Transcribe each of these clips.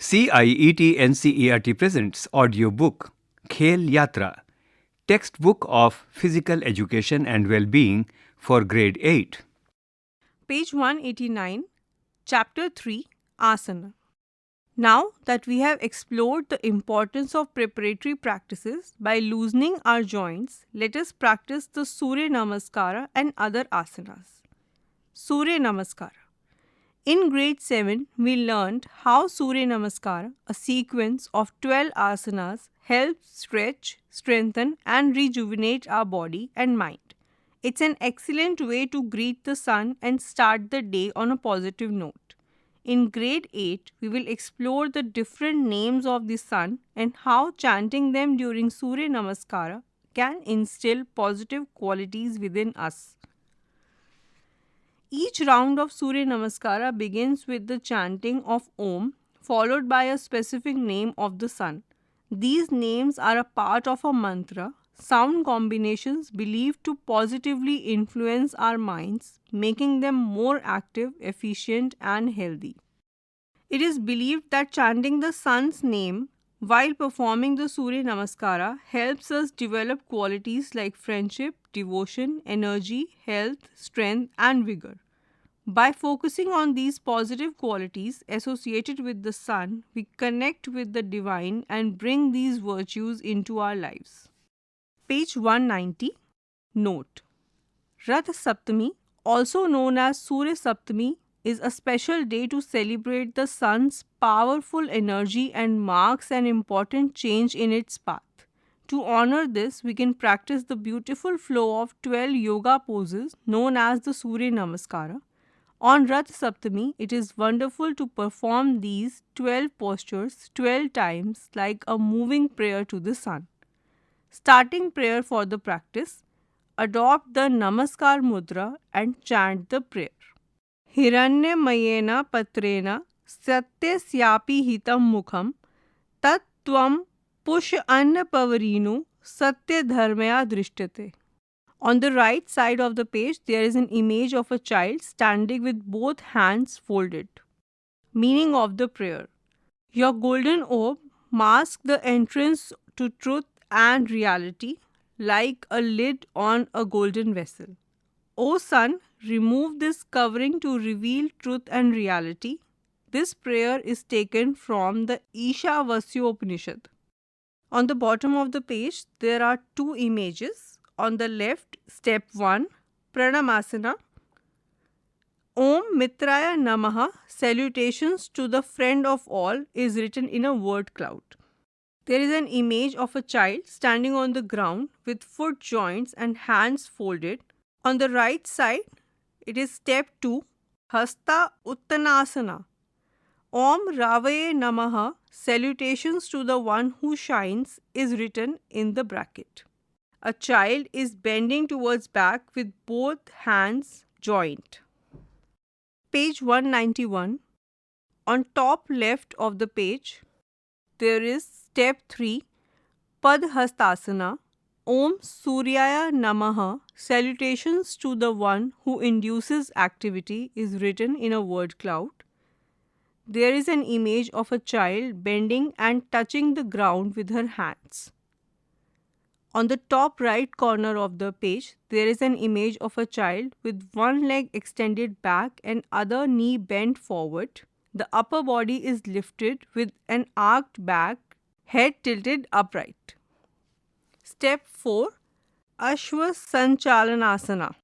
CIET NCERT presents audiobook Khel Yatra, textbook of physical education and well-being for grade 8. Page 189, Chapter 3, Asana. Now that we have explored the importance of preparatory practices by loosening our joints, let us practice the Surya Namaskara and other asanas. Surya Namaskara. In grade 7, we learned how Surya Namaskara, a sequence of 12 asanas, helps stretch, strengthen and rejuvenate our body and mind. It's an excellent way to greet the sun and start the day on a positive note. In grade 8, we will explore the different names of the sun and how chanting them during Surya Namaskara can instill positive qualities within us. Each round of Surya Namaskara begins with the chanting of Om, followed by a specific name of the sun. These names are a part of a mantra, sound combinations believed to positively influence our minds, making them more active, efficient, and healthy. It is believed that chanting the sun's name while performing the Surya Namaskara helps us develop qualities like friendship, devotion, energy, health, strength, and vigor. By focusing on these positive qualities associated with the sun, we connect with the divine and bring these virtues into our lives. Page 190. Note: Rath Saptami, also known as Surya Saptami, is a special day to celebrate the sun's powerful energy and marks an important change in its path. To honor this, we can practice the beautiful flow of 12 yoga poses known as the Surya Namaskara. On Rath Saptami, it is wonderful to perform these 12 postures 12 times like a moving prayer to the sun. Starting prayer for the practice, adopt the Namaskar Mudra and chant the prayer. Hiranyamayena patrena satyasyapi hitam mukham tat tvam push annapavarinu satya dharmaya drishtate. On the right side of the page, there is an image of a child standing with both hands folded. Meaning of the prayer: Your golden orb masks the entrance to truth and reality like a lid on a golden vessel. O sun, remove this covering to reveal truth and reality. This prayer is taken from the Ishavasyopanishad. On the bottom of the page, there are two images. On the left, step 1, Pranamasana. Om Mitraya Namaha, salutations to the friend of all, is written in a word cloud. There is an image of a child standing on the ground with foot joints and hands folded. On the right side, it is step 2, Hasta Uttanasana. Om Ravaye Namaha, salutations to the one who shines, is written in the bracket. A child is bending towards back with both hands joined. Page 191. On top left of the page, there is step 3, Padhastasana. Om Suryaya Namaha, salutations to the one who induces activity, is written in a word cloud. There is an image of a child bending and touching the ground with her hands. On the top right corner of the page, there is an image of a child with one leg extended back and other knee bent forward. The upper body is lifted with an arched back, head tilted upright. Step 4, Ashwa Sanchalanasana.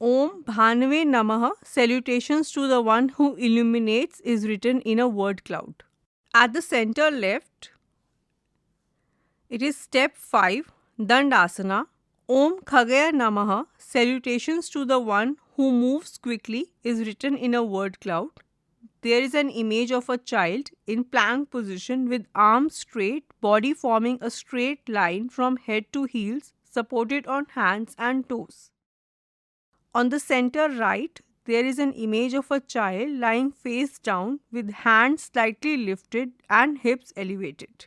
Om Bhanave Namaha, salutations to the one who illuminates, is written in a word cloud. At the center left, it is step 5, Dandasana. Om Khagaya Namaha, salutations to the one who moves quickly, is written in a word cloud. There is an image of a child in plank position with arms straight, body forming a straight line from head to heels, supported on hands and toes. On the center right, there is an image of a child lying face down with hands slightly lifted and hips elevated.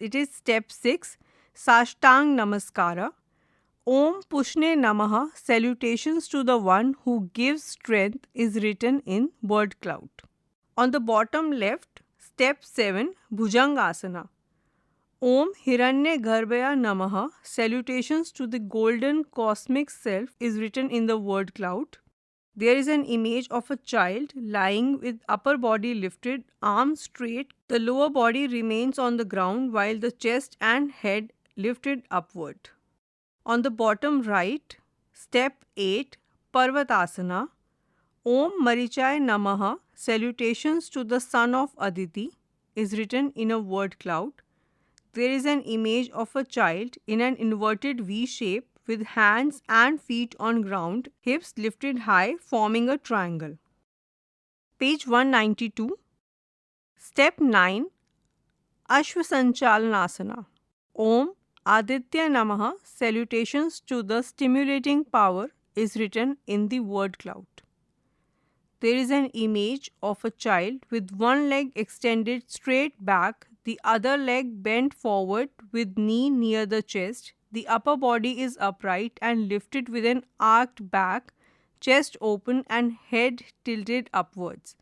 It is step 6, Sashtang Namaskara. Om Pushne Namaha, salutations to the one who gives strength, is written in word cloud. On the bottom left, Step 7. Bhujangasana. Om Hiranye Garbhaya Namaha, salutations to the golden cosmic self, is written in the word cloud. There is an image of a child lying with upper body lifted, arms straight. The lower body remains on the ground while the chest and head lifted upward. On the bottom right, step 8, Parvatasana. Om Marichaya Namaha, salutations to the son of Aditi, is written in a word cloud. There is an image of a child in an inverted V shape with hands and feet on ground, hips lifted high, forming a triangle. Page 192. Step 9. Ashwasanchalanasana. Om Aditya Namaha, salutations to the stimulating power, is written in the word cloud. There is an image of a child with one leg extended straight back, the other leg bent forward with knee near the chest. The upper body is upright and lifted with an arched back, chest open and head tilted upwards.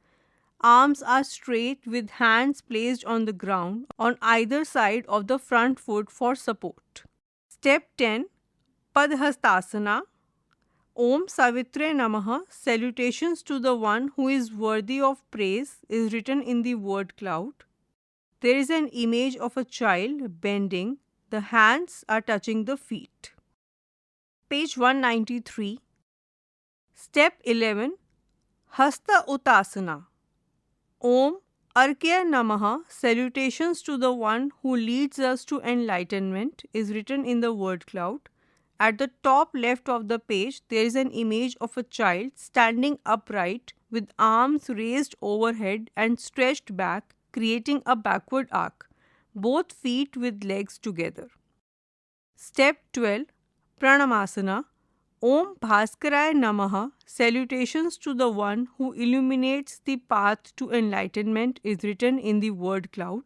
Arms are straight with hands placed on the ground on either side of the front foot for support. Step 10. Padhastasana. Om Savitre Namaha, salutations to the one who is worthy of praise, is written in the word cloud. There is an image of a child bending, the hands are touching the feet. Page 193. Step 11. Hasta Uttasana. Om Arkya Namaha, salutations to the one who leads us to enlightenment, is written in the word cloud. At the top left of the page, there is an image of a child standing upright with arms raised overhead and stretched back, creating a backward arc, both feet with legs together. Step 12. Pranamasana. Om Bhaskaraya Namaha, salutations to the one who illuminates the path to enlightenment, is written in the word cloud.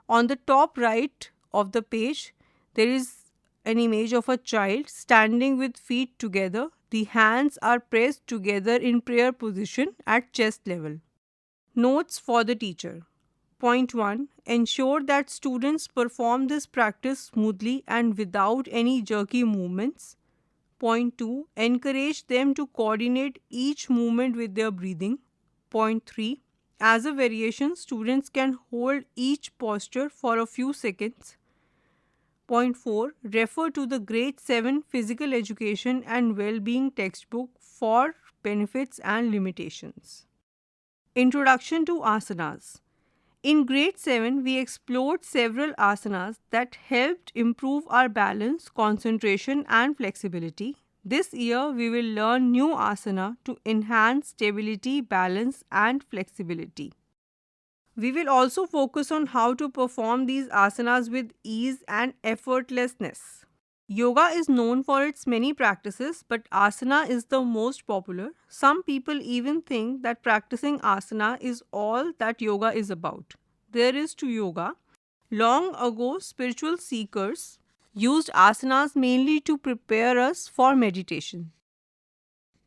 On the top right of the page, there is an image of a child standing with feet together. The hands are pressed together in prayer position at chest level. Notes for the teacher. Point 1. Ensure that students perform this practice smoothly and without any jerky movements. Point 2. Encourage them to coordinate each movement with their breathing. Point 3. As a variation, students can hold each posture for a few seconds. Point 4. Refer to the Grade 7 Physical Education and Well-being textbook for benefits and limitations. Introduction to Asanas. In Grade 7, we explored several asanas that helped improve our balance, concentration and flexibility. This year, we will learn new asana to enhance stability, balance and flexibility. We will also focus on how to perform these asanas with ease and effortlessness. Yoga is known for its many practices, but asana is the most popular. Some people even think that practicing asana is all that yoga is about. There is to yoga. Long ago, spiritual seekers used asanas mainly to prepare us for meditation.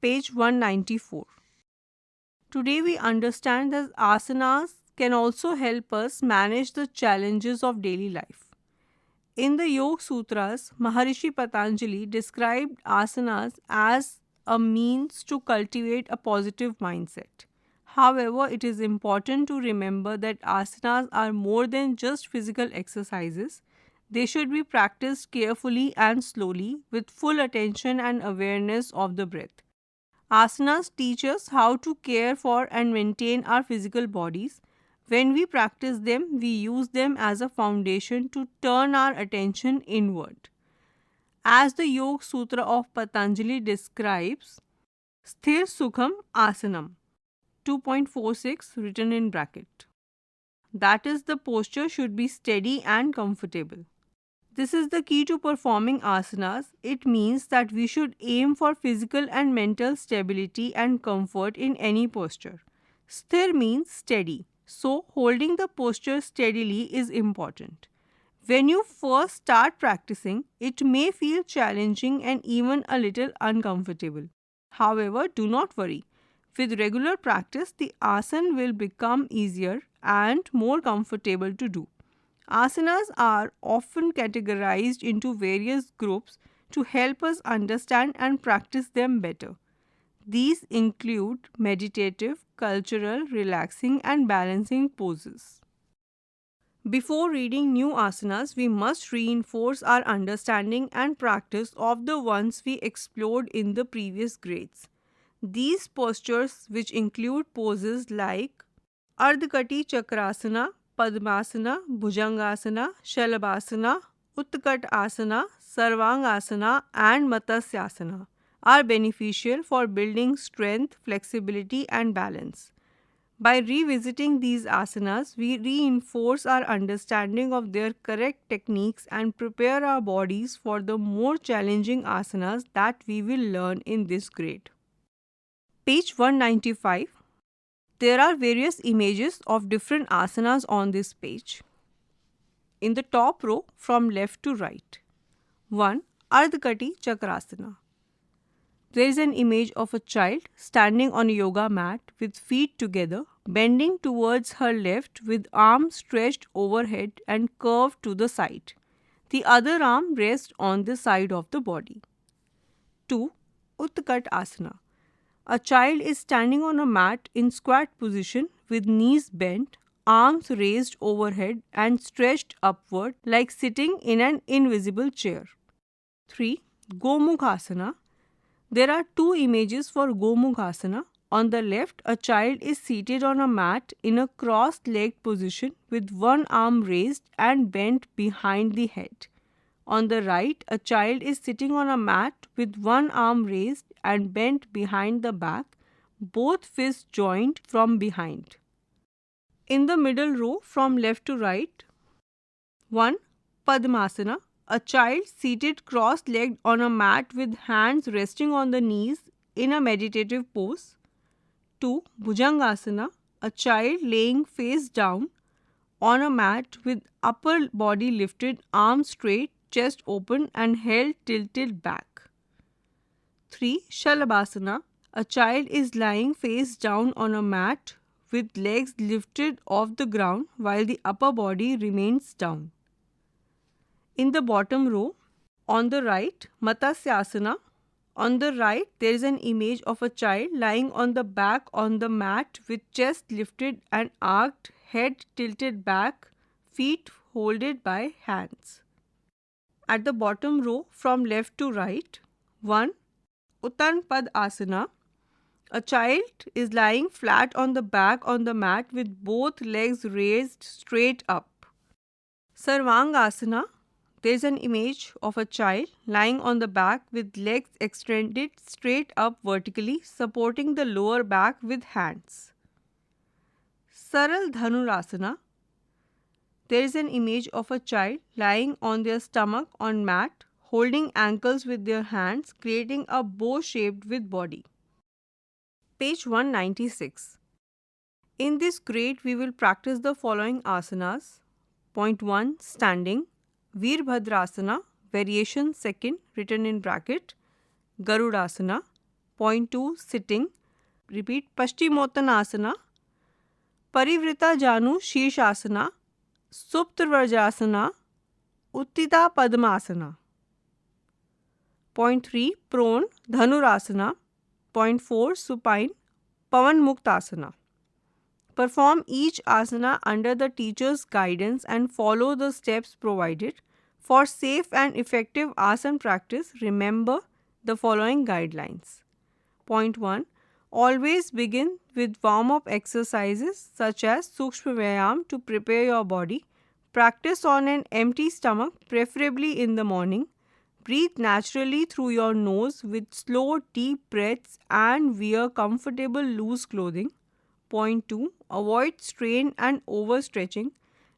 Page 194. Today we understand that asanas can also help us manage the challenges of daily life. In the Yoga Sutras, Maharishi Patanjali described asanas as a means to cultivate a positive mindset. However, it is important to remember that asanas are more than just physical exercises. They should be practiced carefully and slowly with full attention and awareness of the breath. Asanas teach us how to care for and maintain our physical bodies. When we practice them, we use them as a foundation to turn our attention inward. As the Yoga Sutra of Patanjali describes, Sthir Sukham Asanam 2.46 written in bracket. That is, the posture should be steady and comfortable. This is the key to performing asanas. It means that we should aim for physical and mental stability and comfort in any posture. Sthir means steady. So, holding the posture steadily is important. When you first start practicing, it may feel challenging and even a little uncomfortable. However, do not worry. With regular practice, the asana will become easier and more comfortable to do. Asanas are often categorized into various groups to help us understand and practice them better. These include meditative, cultural, relaxing, and balancing poses. Before reading new asanas, we must reinforce our understanding and practice of the ones we explored in the previous grades. These postures, which include poses like Ardhakati Chakrasana, Padmasana, Bhujangasana, Shalabhasana, Utkat Asana, Sarvangasana, and Matsasyasana, are beneficial for building strength, flexibility, and balance. By revisiting these asanas, we reinforce our understanding of their correct techniques and prepare our bodies for the more challenging asanas that we will learn in this grade. Page 195. There are various images of different asanas on this page. In the top row, from left to right. 1. Ardhakati Chakrasana. There is an image of a child standing on a yoga mat with feet together, bending towards her left with arms stretched overhead and curved to the side. The other arm rests on the side of the body. 2. Utkat Asana. A child is standing on a mat in squat position with knees bent, arms raised overhead and stretched upward like sitting in an invisible chair. 3. Gomukhasana. There are two images for Gomukhasana. On the left, a child is seated on a mat in a cross-legged position with one arm raised and bent behind the head. On the right, a child is sitting on a mat with one arm raised and bent behind the back, both fists joined from behind. In the middle row, from left to right, 1. Padmasana. A child seated cross-legged on a mat with hands resting on the knees in a meditative pose. 2. Bhujangasana. A child laying face down on a mat with upper body lifted, arms straight, chest open and held tilted back. 3. Shalabhasana. A child is lying face down on a mat with legs lifted off the ground while the upper body remains down. In the bottom row, on the right, Matsasyasana. On the right, there is an image of a child lying on the back on the mat with chest lifted and arched, head tilted back, feet folded by hands. At the bottom row, from left to right, 1. Uttan Pad Asana. A child is lying flat on the back on the mat with both legs raised straight up. Sarvangasana. There is an image of a child lying on the back with legs extended straight up vertically, supporting the lower back with hands. Saral Dhanurasana. There is an image of a child lying on their stomach on mat, holding ankles with their hands, creating a bow shaped with body. Page 196. In this grade, we will practice the following asanas. Point 1. Standing. Veerbhadrasana, variation second, written in bracket. Garudasana. Point 2. Sitting. Repeat. Paschimottanasana. Parivrita Janu Shirshasana. Suptavrajasana. Uttita Padmasana. Point 3. Prone. Dhanurasana. Point 4. Supine. Pavan Muktasana. Perform each asana under the teacher's guidance and follow the steps provided. For safe and effective asana practice, remember the following guidelines. Point 1. Always begin with warm-up exercises such as Sukshma Vyayam to prepare your body. Practice on an empty stomach, preferably in the morning. Breathe naturally through your nose with slow, deep breaths and wear comfortable, loose clothing. Point 2. Avoid strain and overstretching.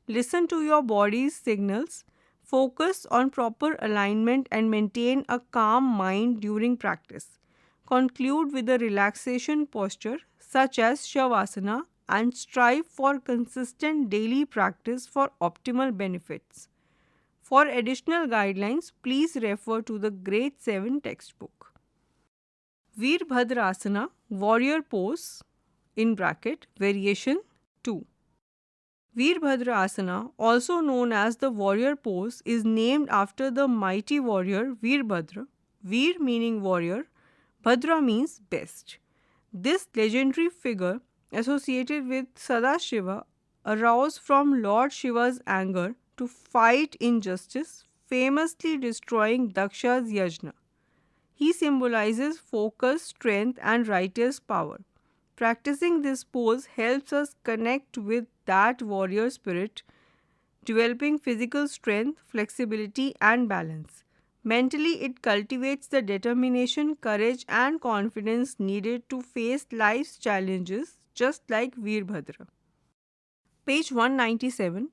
Listen to your body's signals. Focus on proper alignment and maintain a calm mind during practice. Conclude with a relaxation posture such as Shavasana and strive for consistent daily practice for optimal benefits. For additional guidelines, please refer to the Grade 7 textbook. Veerbhadrasana, warrior pose, in bracket, variation 2. Veerbhadra Asana, also known as the warrior pose, is named after the mighty warrior Veerbhadra. Veer meaning warrior, Bhadra means best. This legendary figure, associated with Sadashiva, arose from Lord Shiva's anger to fight injustice, famously destroying Daksha's yajna. He symbolizes focus, strength, and righteous power. Practicing this pose helps us connect with that warrior spirit, developing physical strength, flexibility, and balance. Mentally, it cultivates the determination, courage, and confidence needed to face life's challenges, just like Veerbhadra. Page 197.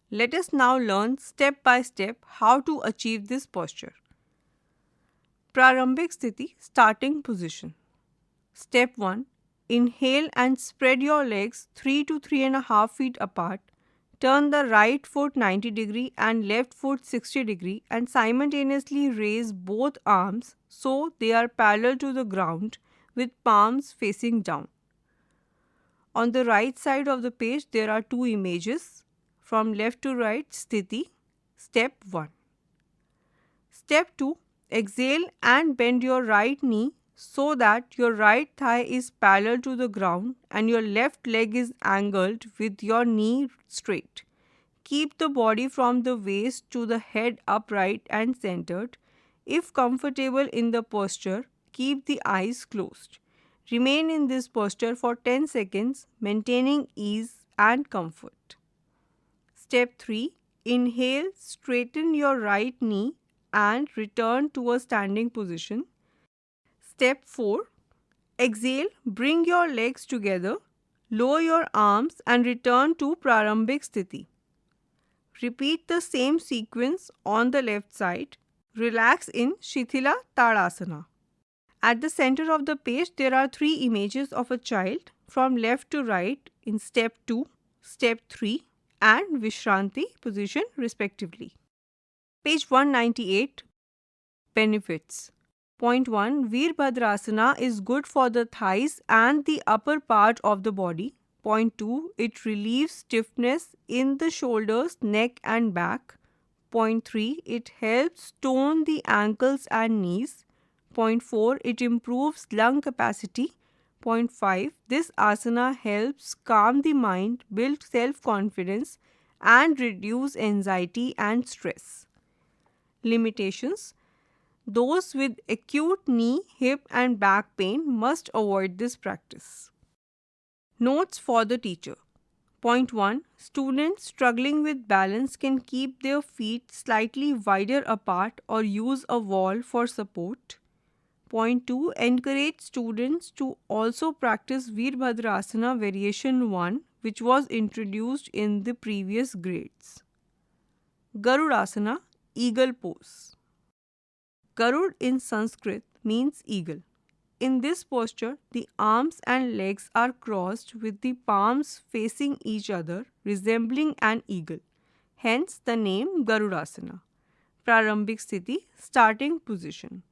Let us now learn step by step how to achieve this posture. Prarambhik Sthiti, starting position. Step 1. Inhale and spread your legs 3 to 3.5 feet apart. Turn the right foot 90 degree and left foot 60 degree and simultaneously raise both arms so they are parallel to the ground with palms facing down. On the right side of the page there are two images from left to right sthiti. Step 1. Step 2. Exhale and bend your right knee so that your right thigh is parallel to the ground and your left leg is angled with your knee straight. Keep the body from the waist to the head upright and centered. If comfortable in the posture, keep the eyes closed. Remain in this posture for 10 seconds, maintaining ease and comfort. Step 3. Inhale, straighten your right knee and return to a standing position. Step 4. Exhale, bring your legs together, lower your arms and return to Prarambhik Sthiti. Repeat the same sequence on the left side. Relax in Shithila Tadasana. At the center of the page, there are three images of a child from left to right in step 2, step 3 and Vishranti position respectively. Page 198. Benefits. Point 1. Veerbhadrasana is good for the thighs and the upper part of the body. Point 2. It relieves stiffness in the shoulders, neck and back. Point 3. It helps tone the ankles and knees. Point 4. It improves lung capacity. Point 5. This asana helps calm the mind, build self-confidence and reduce anxiety and stress. Limitations. Those with acute knee, hip and back pain must avoid this practice. Notes for the teacher. Point 1. Students struggling with balance can keep their feet slightly wider apart or use a wall for support. Point 2. Encourage students to also practice Veerbhadrasana Variation 1, which was introduced in the previous grades. Garudasana, Eagle Pose. Garud in Sanskrit means eagle. In this posture, the arms and legs are crossed with the palms facing each other, resembling an eagle. Hence the name Garudasana. Prarambhik Sthiti, starting position.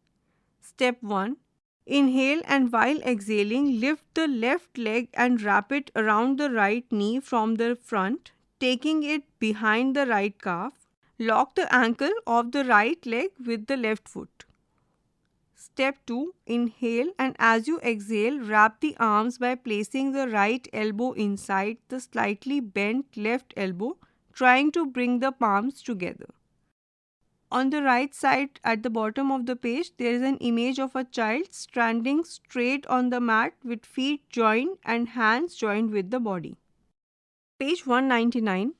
Step 1. Inhale and while exhaling, lift the left leg and wrap it around the right knee from the front, taking it behind the right calf. Lock the ankle of the right leg with the left foot. Step 2. Inhale and as you exhale, wrap the arms by placing the right elbow inside the slightly bent left elbow, trying to bring the palms together. On the right side at the bottom of the page, there is an image of a child standing straight on the mat with feet joined and hands joined with the body. Page 199.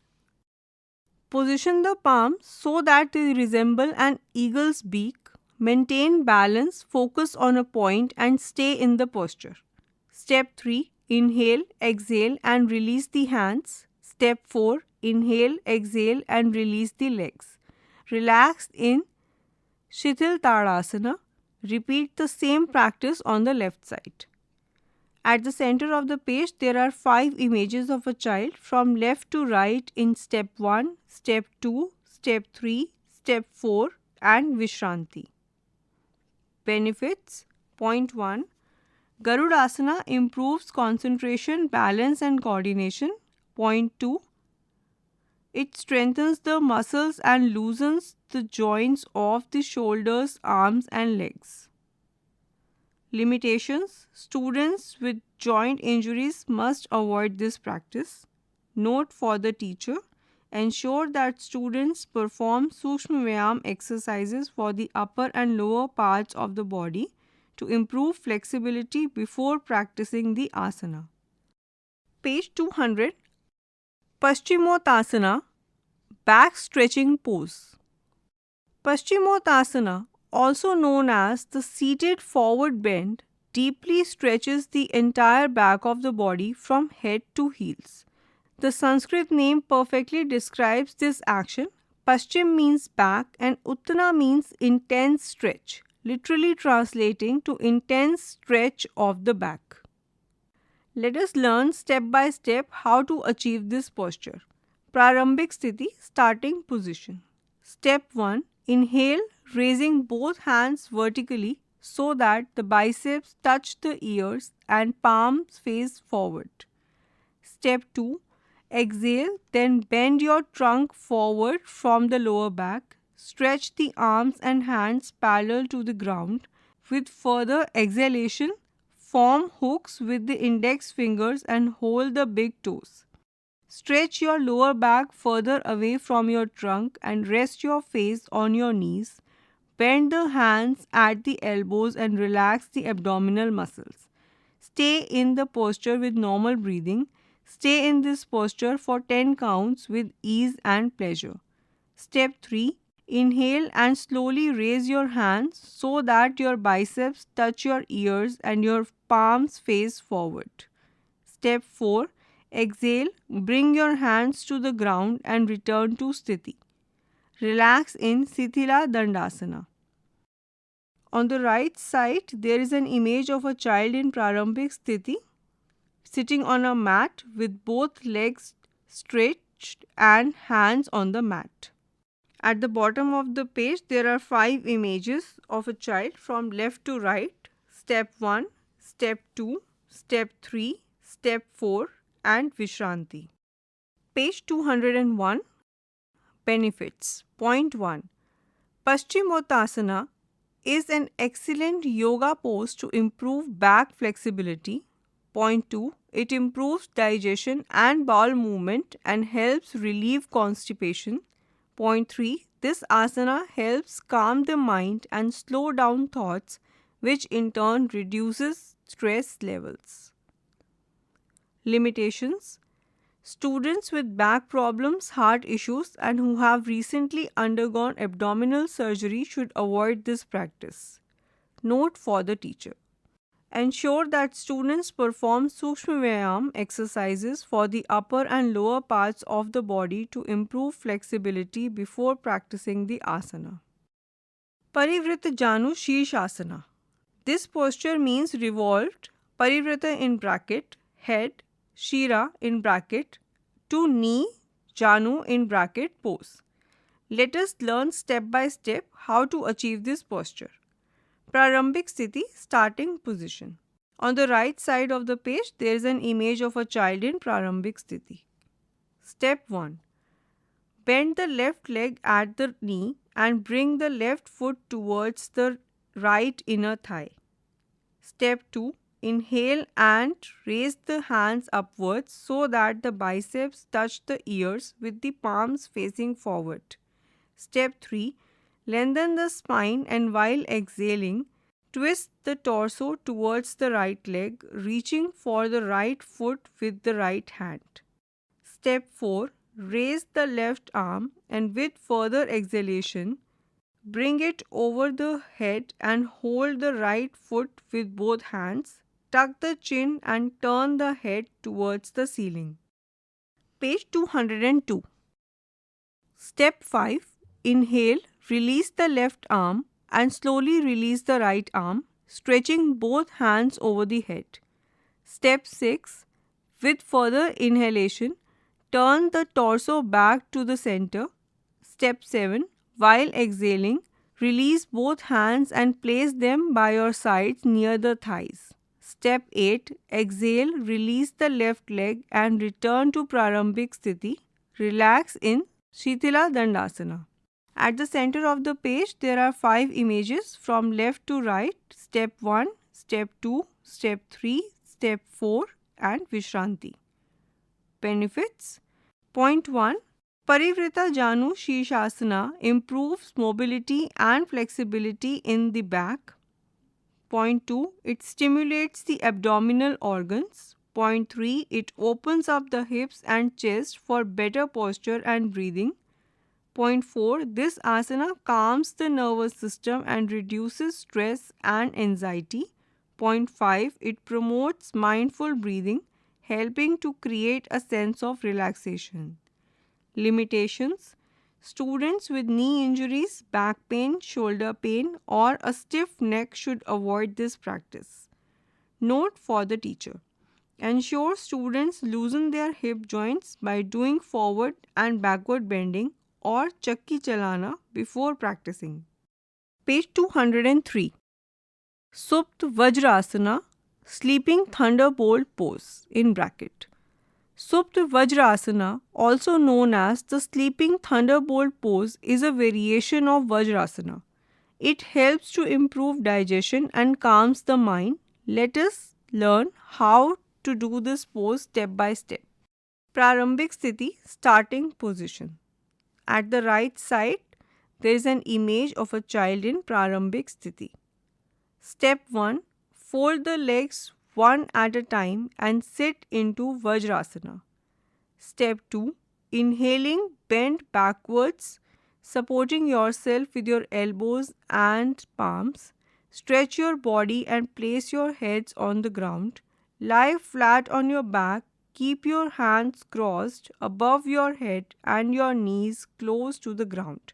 Position the palms so that they resemble an eagle's beak. Maintain balance, focus on a point and stay in the posture. Step 3. Inhale, exhale and release the hands. Step 4. Inhale, exhale and release the legs. Relax in Shithil Tadasana. Repeat the same practice on the left side. At the center of the page, there are 5 images of a child from left to right in step 1, step 2, step 3, step 4 and Vishranti. Benefits. Point 1. Garudasana improves concentration, balance and coordination. Point 2. It strengthens the muscles and loosens the joints of the shoulders, arms, and legs. Limitations: students with joint injuries must avoid this practice. Note for the teacher: ensure that students perform Sukshma Vyayam exercises for the upper and lower parts of the body to improve flexibility before practicing the asana. Page 200. Paschimottanasana, back stretching pose. Paschimottanasana, also known as the seated forward bend, deeply stretches the entire back of the body from head to heels. The Sanskrit name perfectly describes this action. Paschim means back and Uttana means intense stretch, literally translating to intense stretch of the back. Let us learn step by step how to achieve this posture. Prarambhik Sthiti, starting position. Step 1. Inhale, raising both hands vertically so that the biceps touch the ears and palms face forward. Step 2. Exhale, then bend your trunk forward from the lower back. Stretch the arms and hands parallel to the ground. With further exhalation, form hooks with the index fingers and hold the big toes. Stretch your lower back further away from your trunk and rest your face on your knees. Bend the hands at the elbows and relax the abdominal muscles. Stay in the posture with normal breathing. Stay in this posture for 10 counts with ease and pleasure. Step 3. Inhale and slowly raise your hands so that your biceps touch your ears and your palms face forward. Step 4. Exhale, bring your hands to the ground and return to Sthiti. Relax in Sithila Dandasana. On the right side, there is an image of a child in Prarambhik Sthiti sitting on a mat with both legs stretched and hands on the mat. At the bottom of the page, there are 5 images of a child from left to right. Step 1, Step 2, Step 3, Step 4 and Vishranti. Page 201. Benefits. Point 1. Paschimottanasana is an excellent yoga pose to improve back flexibility. Point 2. It improves digestion and bowel movement and helps relieve constipation. Point 3. This asana helps calm the mind and slow down thoughts, which in turn reduces stress levels. Limitations. Students with back problems, heart issues, and who have recently undergone abdominal surgery should avoid this practice. Note for the teacher: ensure that students perform Sukshma Vyayam exercises for the upper and lower parts of the body to improve flexibility before practicing the asana. Parivrita Janu Shirshasana. This posture means revolved, Parivrita in bracket, head, Shira in bracket, to knee, Janu in bracket pose. Let us learn step by step how to achieve this posture. Prarambhik Sthiti, starting position. On the right side of the page, there is an image of a child in Prarambhik Sthiti. Step 1. Bend the left leg at the knee and bring the left foot towards the right inner thigh. Step 2. Inhale and raise the hands upwards so that the biceps touch the ears with the palms facing forward. Step 3. Lengthen the spine and while exhaling, twist the torso towards the right leg, reaching for the right foot with the right hand. Step 4. Raise the left arm and with further exhalation, bring it over the head and hold the right foot with both hands. Tuck the chin and turn the head towards the ceiling. Page 202. Step 5. Inhale, release the left arm and slowly release the right arm, stretching both hands over the head. Step 6. With further inhalation, turn the torso back to the center. Step 7. While exhaling, release both hands and place them by your sides near the thighs. Step 8. Exhale, release the left leg and return to Prarambhik Sthiti. relax in Shitila Dandasana. At the center of the page, there are 5 images from left to right, step 1, step 2, step 3, step 4 and Vishranti. Benefits. Point 1. Parivrita Janu Shirshasana improves mobility and flexibility in the back. Point 2. It stimulates the abdominal organs. Point 3. It opens up the hips and chest for better posture and breathing. Point 4. This asana calms the nervous system and reduces stress and anxiety. Point 5. It promotes mindful breathing, helping to create a sense of relaxation. Limitations. Students with knee injuries, back pain, shoulder pain, or a stiff neck should avoid this practice. Note for the teacher. Ensure students loosen their hip joints by doing forward and backward bending or chakki chalana before practicing. Page 203. Supt Vajrasana, Sleeping Thunderbolt Pose in bracket. Supt Vajrasana, also known as the Sleeping Thunderbolt Pose, is a variation of Vajrasana. It helps to improve digestion and calms the mind. Let us learn how to do this pose step by step. Prarambhik Sthiti, starting position. At the right side, there is an image of a child in Prarambhik Sthiti. Step 1. Fold the legs one at a time and sit into Vajrasana. Step 2. Inhaling, bend backwards, supporting yourself with your elbows and palms. Stretch your body and place your heads on the ground. Lie flat on your back. Keep your hands crossed above your head and your knees close to the ground.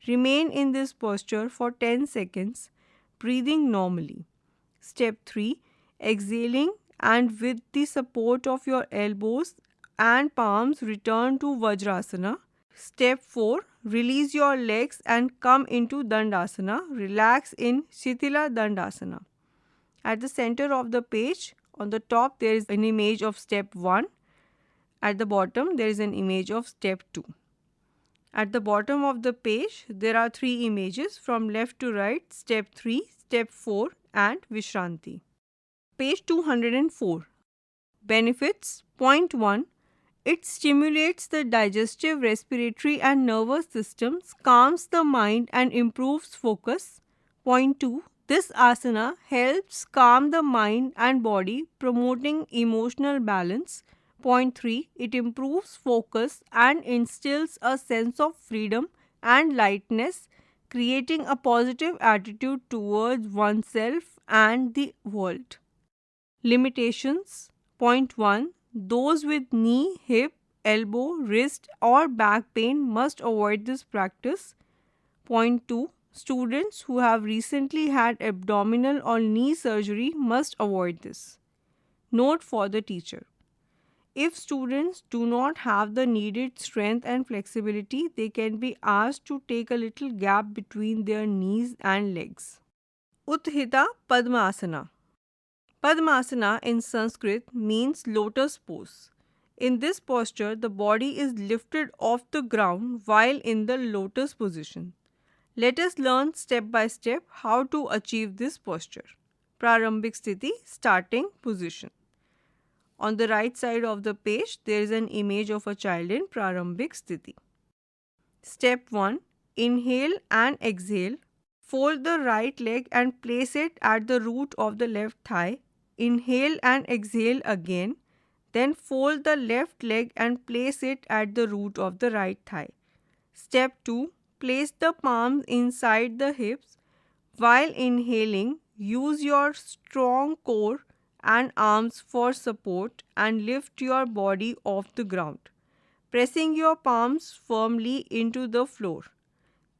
Remain in this posture for 10 seconds, breathing normally. Step 3. Exhaling and with the support of your elbows and palms return to Vajrasana. Step 4. Release your legs and come into Dandasana. Relax in Shitila Dandasana. At the center of the page, on the top there is an image of step 1. At the bottom there is an image of step 2. At the bottom of the page there are 3 images from left to right, step 3, step 4 and Vishranti. Page 204. Benefits. Point 1. It stimulates the digestive, respiratory and nervous systems, calms the mind and improves focus. Point 2. This asana helps calm the mind and body, promoting emotional balance. Point 3. It improves focus and instills a sense of freedom and lightness, creating a positive attitude towards oneself and the world. Limitations. Point 1. Those with knee, hip, elbow, wrist or back pain must avoid this practice. Point 2. Students who have recently had abdominal or knee surgery must avoid this. Note for the teacher. If students do not have the needed strength and flexibility, they can be asked to take a little gap between their knees and legs. Utthita Padmasana. Padmasana in Sanskrit means lotus pose. In this posture, the body is lifted off the ground while in the lotus position. Let us learn step by step how to achieve this posture. Prarambhik Sthiti, starting position. On the right side of the page, there is an image of a child in Prarambhik Sthiti. Step 1. Inhale and exhale. Fold the right leg and place it at the root of the left thigh. Inhale and exhale again. Then fold the left leg and place it at the root of the right thigh. Step 2. Place the palms inside the hips. While inhaling, use your strong core and arms for support and lift your body off the ground, pressing your palms firmly into the floor.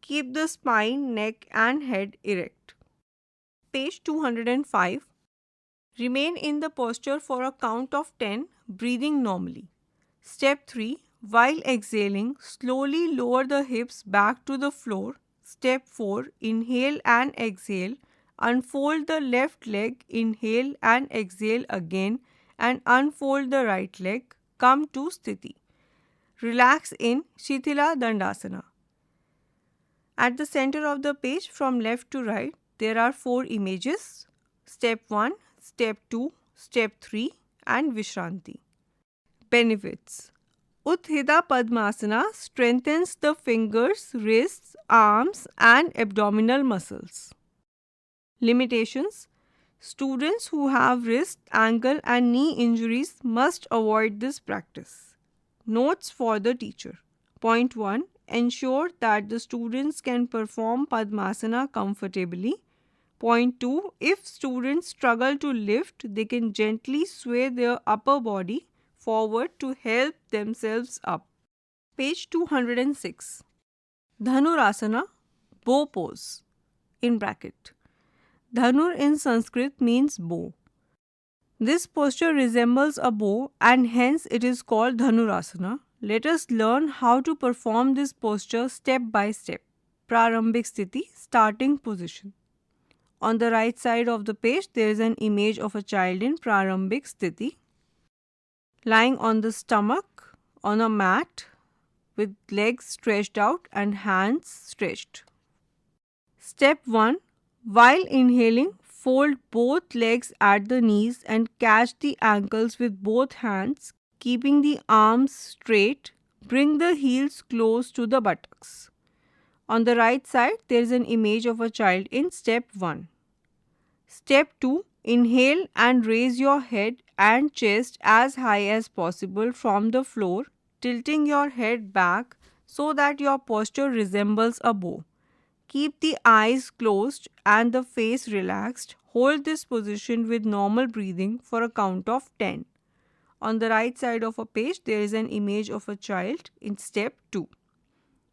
Keep the spine, neck and head erect. Page 205. Remain in the posture for a count of 10, breathing normally. Step 3. While exhaling, slowly lower the hips back to the floor. Step 4. Inhale and exhale. Unfold the left leg, inhale and exhale again and unfold the right leg. Come to Sthiti. Relax in Shithila Dandasana. At the center of the page from left to right, there are 4 images: Step 1, Step 2, Step 3 and Vishranti. Benefits: Utthita Padmasana strengthens the fingers, wrists, arms and abdominal muscles. Limitations: Students who have wrist, ankle and knee injuries must avoid this practice. Notes for the teacher. Point 1. Ensure that the students can perform Padmasana comfortably. Point 2. If students struggle to lift, they can gently sway their upper body forward to help themselves up. Page 206. Dhanurasana, bow pose. In bracket. Dhanur in Sanskrit means bow. This posture resembles a bow and hence it is called Dhanurasana. Let us learn how to perform this posture step by step. Prarambhik Sthiti, starting position. On the right side of the page, there is an image of a child in Prarambhik Sthiti, lying on the stomach on a mat with legs stretched out and hands stretched. Step 1. While inhaling, fold both legs at the knees and catch the ankles with both hands, keeping the arms straight. Bring the heels close to the buttocks. On the right side, there is an image of a child in Step 1. Step 2. Inhale and raise your head and chest as high as possible from the floor, tilting your head back so that your posture resembles a bow. Keep the eyes closed and the face relaxed. Hold this position with normal breathing for a count of 10. On the right side of a page, there is an image of a child in Step 2.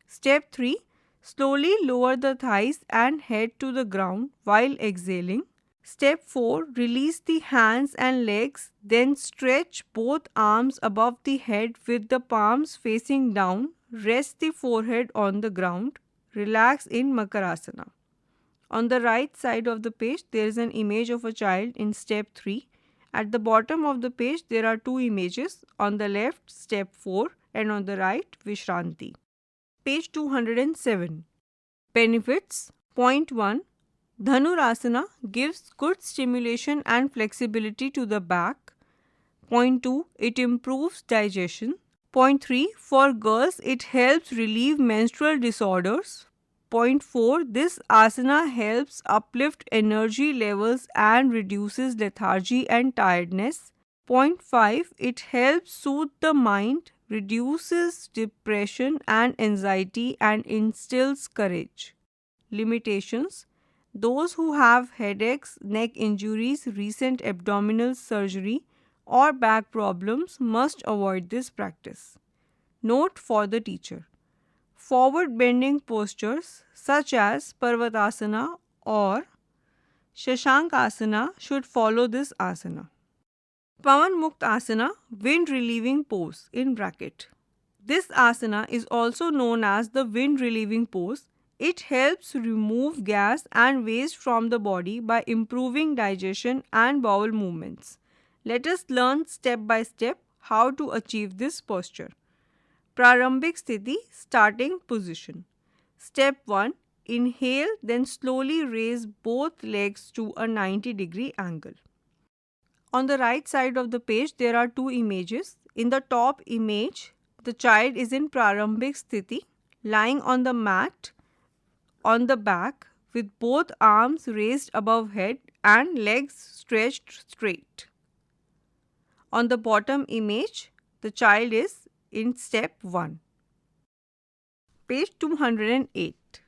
Step 3. Slowly lower the thighs and head to the ground while exhaling. Step 4. Release the hands and legs, then stretch both arms above the head with the palms facing down. Rest the forehead on the ground. Relax in Makarasana. On the right side of the page, there is an image of a child in Step 3. At the bottom of the page, there are 2 images. On the left, Step 4 and on the right, Vishranti. Page 207. Benefits. Point 1. Dhanurasana gives good stimulation and flexibility to the back. Point 2. It improves digestion. Point 3. For girls, it helps relieve menstrual disorders. Point 4. This asana helps uplift energy levels and reduces lethargy and tiredness. Point 5. It helps soothe the mind, reduces depression and anxiety and instills courage. Limitations. Those who have headaches, neck injuries, recent abdominal surgery or back problems must avoid this practice. Note for the teacher. Forward bending postures such as Parvatasana or Shashankasana should follow this asana. Pavan Muktasana, wind relieving pose in bracket. This asana is also known as the wind relieving pose. It helps remove gas and waste from the body by improving digestion and bowel movements. Let us learn step by step how to achieve this posture. Prarambhik Sthiti, starting position. Step 1. Inhale, then slowly raise both legs to a 90-degree angle. On the right side of the page, there are 2 images. In the top image, the child is in Prarambhik Sthiti, lying on the mat on the back with both arms raised above head and legs stretched straight. On the bottom image, the child is in Step 1. Page 208.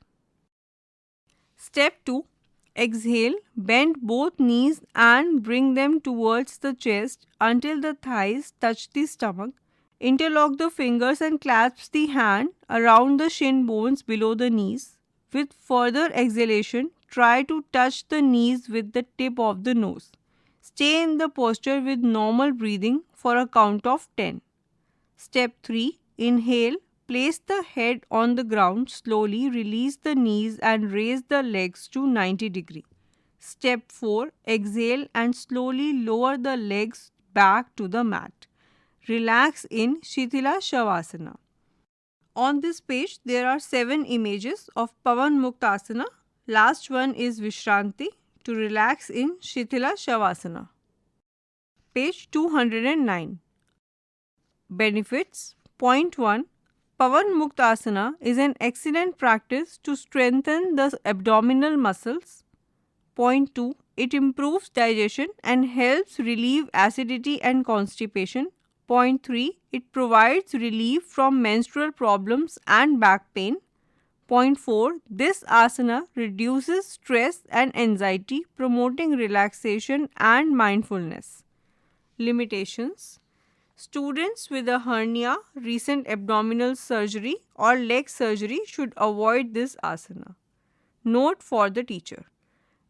Step 2. Exhale, bend both knees and bring them towards the chest until the thighs touch the stomach. Interlock the fingers and clasp the hand around the shin bones below the knees. With further exhalation, try to touch the knees with the tip of the nose. Stay in the posture with normal breathing for a count of 10. Step 3. Inhale, place the head on the ground, slowly release the knees and raise the legs to 90 degree. Step 4. Exhale and slowly lower the legs back to the mat. Relax in Shithila Shavasana. On this page, there are 7 images of Pavan Muktasana. Last one is Vishranti, to relax in Shithila Shavasana. Page 209. Benefits. Point 1. Pavan Muktasana is an excellent practice to strengthen the abdominal muscles. Point 2. It improves digestion and helps relieve acidity and constipation. Point 3. It provides relief from menstrual problems and back pain. Point 4. This asana reduces stress and anxiety, promoting relaxation and mindfulness. Limitations. Students with a hernia, recent abdominal surgery or leg surgery should avoid this asana. Note for the teacher.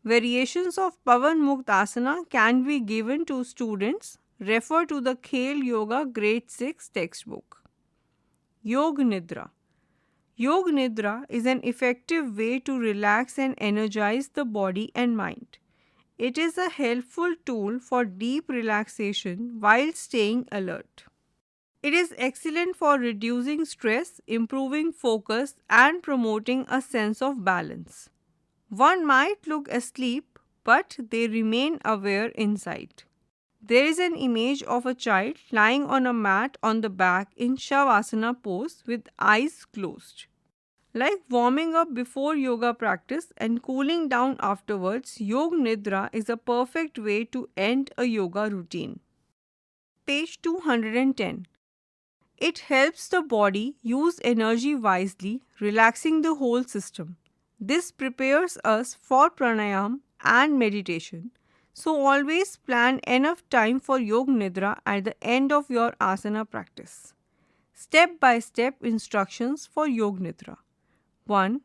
Variations of Pavan Muktasana can be given to students. Refer to the Khel Yoga Grade 6 textbook. Yog Nidra. Yog Nidra is an effective way to relax and energize the body and mind. It is a helpful tool for deep relaxation while staying alert. It is excellent for reducing stress, improving focus, and promoting a sense of balance. One might look asleep, but they remain aware inside. There is an image of a child lying on a mat on the back in Shavasana pose with eyes closed. Like warming up before yoga practice and cooling down afterwards, Yog Nidra is a perfect way to end a yoga routine. Page 210. It helps the body use energy wisely, relaxing the whole system. This prepares us for pranayam and meditation. So always plan enough time for Yog Nidra at the end of your asana practice. Step-by-step instructions for Yog Nidra. 1.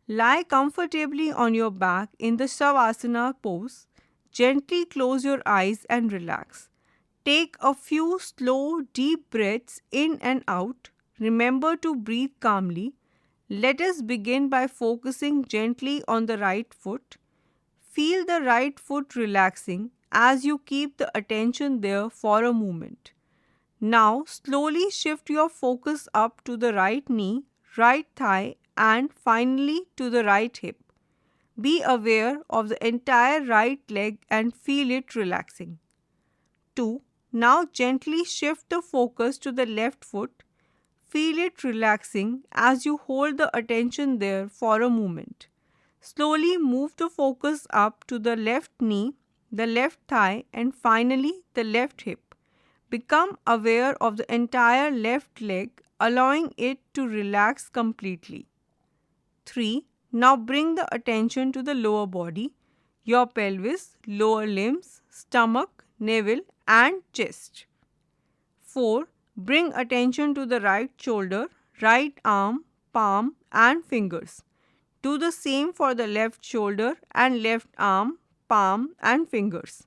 Lie comfortably on your back in the Shavasana pose. Gently close your eyes and relax. Take a few slow, deep breaths in and out. Remember to breathe calmly. Let us begin by focusing gently on the right foot. Feel the right foot relaxing as you keep the attention there for a moment. Now, slowly shift your focus up to the right knee, right thigh, and finally to the right hip. Be aware of the entire right leg and feel it relaxing. 2. Now gently shift the focus to the left foot. Feel it relaxing as you hold the attention there for a moment. Slowly move the focus up to the left knee, the left thigh, and finally the left hip. Become aware of the entire left leg, allowing it to relax completely. 3. Now bring the attention to the lower body, your pelvis, lower limbs, stomach, navel, and chest. 4. Bring attention to the right shoulder, right arm, palm, and fingers. Do the same for the left shoulder and left arm, palm, and fingers.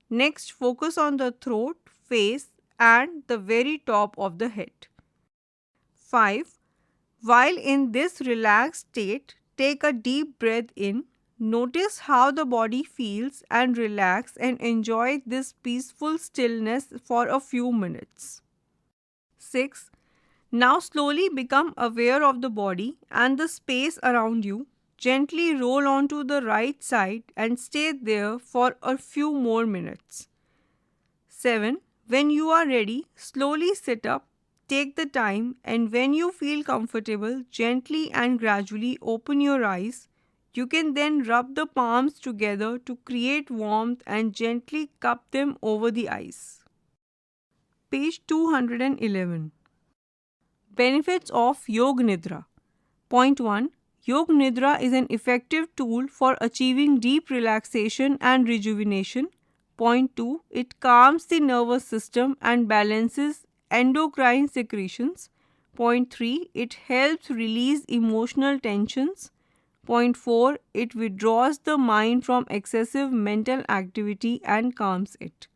Next, focus on the throat, face, and the very top of the head. 5. While in this relaxed state, take a deep breath in. Notice how the body feels and relax and enjoy this peaceful stillness for a few minutes. 6. Now slowly become aware of the body and the space around you. Gently roll onto the right side and stay there for a few more minutes. 7. When you are ready, slowly sit up, take the time, and when you feel comfortable, gently and gradually open your eyes. You can then rub the palms together to create warmth and gently cup them over the eyes. Page 211. Benefits of Yog Nidra. Point 1. Yog Nidra is an effective tool for achieving deep relaxation and rejuvenation. Point 2. It calms the nervous system and balances endocrine secretions. Point 3. It helps release emotional tensions. Point 4. It withdraws the mind from excessive mental activity and calms it.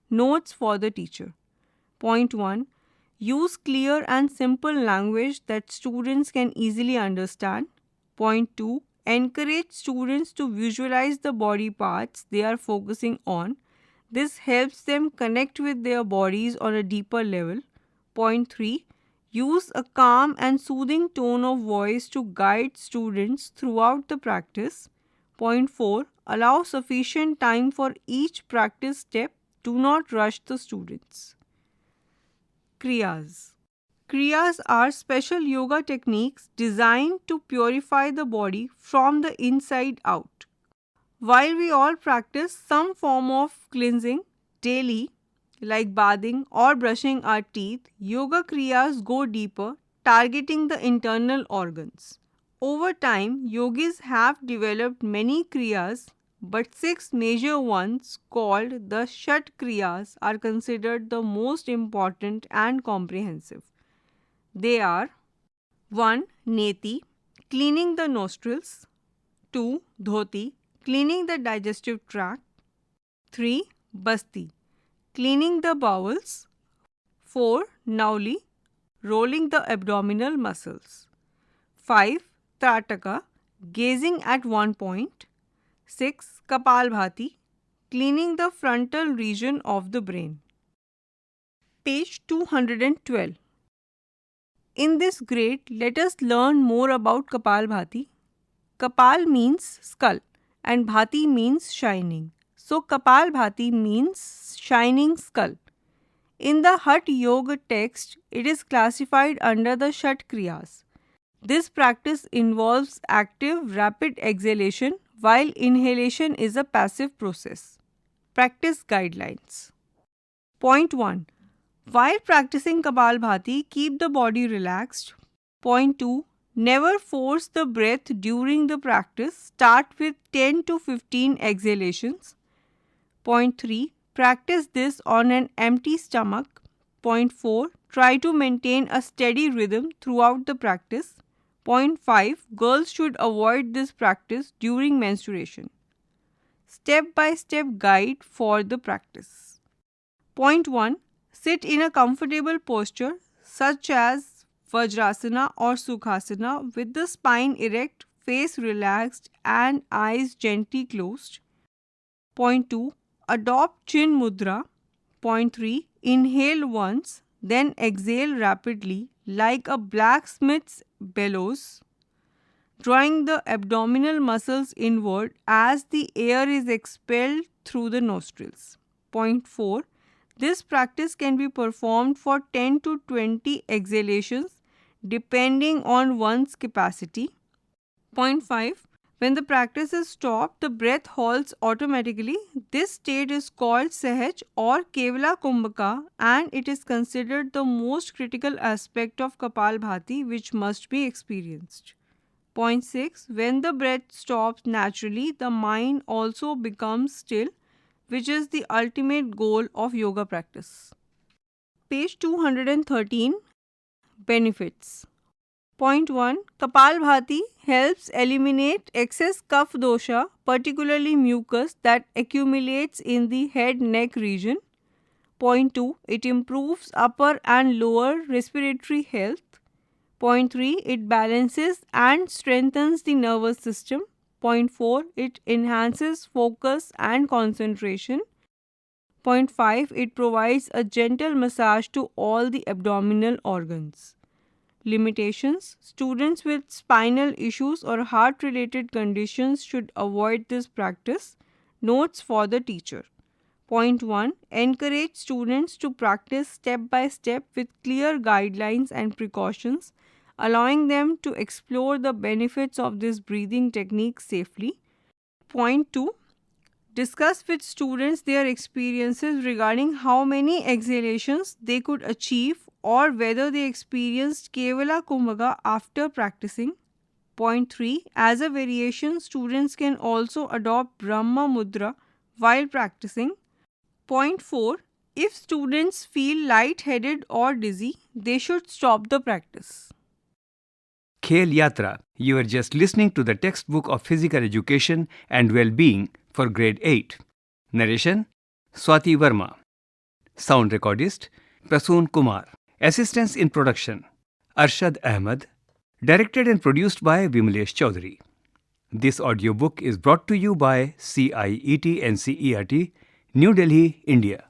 Notes for the teacher. Point 1. Use clear and simple language that students can easily understand. Point 2. Encourage students to visualize the body parts they are focusing on. This helps them connect with their bodies on a deeper level. Point 3. Use a calm and soothing tone of voice to guide students throughout the practice. Point 4. Allow sufficient time for each practice step. Do not rush the students. Kriyas. Kriyas are special yoga techniques designed to purify the body from the inside out. While we all practice some form of cleansing daily, like bathing or brushing our teeth, yoga kriyas go deeper, targeting the internal organs. Over time, yogis have developed many kriyas, but 6 major ones called the Shat kriyas are considered the most important and comprehensive. They are 1. Neti, cleaning the nostrils. 2. Dhoti, cleaning the digestive tract. 3. Basti, cleaning the bowels. 4. Nauli, rolling the abdominal muscles. 5. Trataka, gazing at one point. 6. Kapalbhati, cleaning the frontal region of the brain. Page 212. In this grade, let us learn more about Kapalbhati. Kapal means skull and Bhati means shining. So Kapalbhati means shining skull. In the Hatha Yoga text, it is classified under the Shat Kriyas. This practice involves active, rapid exhalation, while inhalation is a passive process. Practice guidelines. Point 1. While practicing Kapalbhati, keep the body relaxed. Point 2. Never force the breath during the practice. Start with 10 to 15 exhalations. Point 3. Practice this on an empty stomach. Point 4. Try to maintain a steady rhythm throughout the practice. Point 5. Girls should avoid this practice during menstruation. Step-by-step guide for the practice. Point 1. Sit in a comfortable posture such as Vajrasana or Sukhasana with the spine erect, face relaxed and eyes gently closed. Point 2. Adopt chin mudra. Point 3. Inhale once, then exhale rapidly like a blacksmith's bellows, drawing the abdominal muscles inward as the air is expelled through the nostrils. Point 4. This practice can be performed for 10 to 20 exhalations depending on one's capacity. Point 5. When the practice is stopped, the breath halts automatically. This state is called Sahaj or Kevala Kumbhaka and it is considered the most critical aspect of Kapalbhati which must be experienced. Point 6. When the breath stops naturally, the mind also becomes still, which is the ultimate goal of yoga practice. Page 213. Benefits. Point 1. Kapalbhati helps eliminate excess kapha dosha, particularly mucus that accumulates in the head-neck region. Point 2. It improves upper and lower respiratory health. Point 3. It balances and strengthens the nervous system. Point 4. It enhances focus and concentration. Point 5. It provides a gentle massage to all the abdominal organs. Limitations. Students with spinal issues or heart-related conditions should avoid this practice. Notes for the teacher. Point 1. Encourage students to practice step by step with clear guidelines and precautions, allowing them to explore the benefits of this breathing technique safely. Point 2. Discuss with students their experiences regarding how many exhalations they could achieve or whether they experienced Kevala Kumbhaka after practicing. Point 3. As a variation, students can also adopt Brahma Mudra while practicing. Point 4. If students feel lightheaded or dizzy, they should stop the practice. Khel Yatra. You are just listening to the textbook of physical education and well-being for grade 8. Narration Swati Verma. Sound recordist Prasoon Kumar. Assistance in production Arshad Ahmed. Directed and produced by Vimalesh Chaudhary. This audiobook is brought to you by CIET NCERT, New Delhi, India.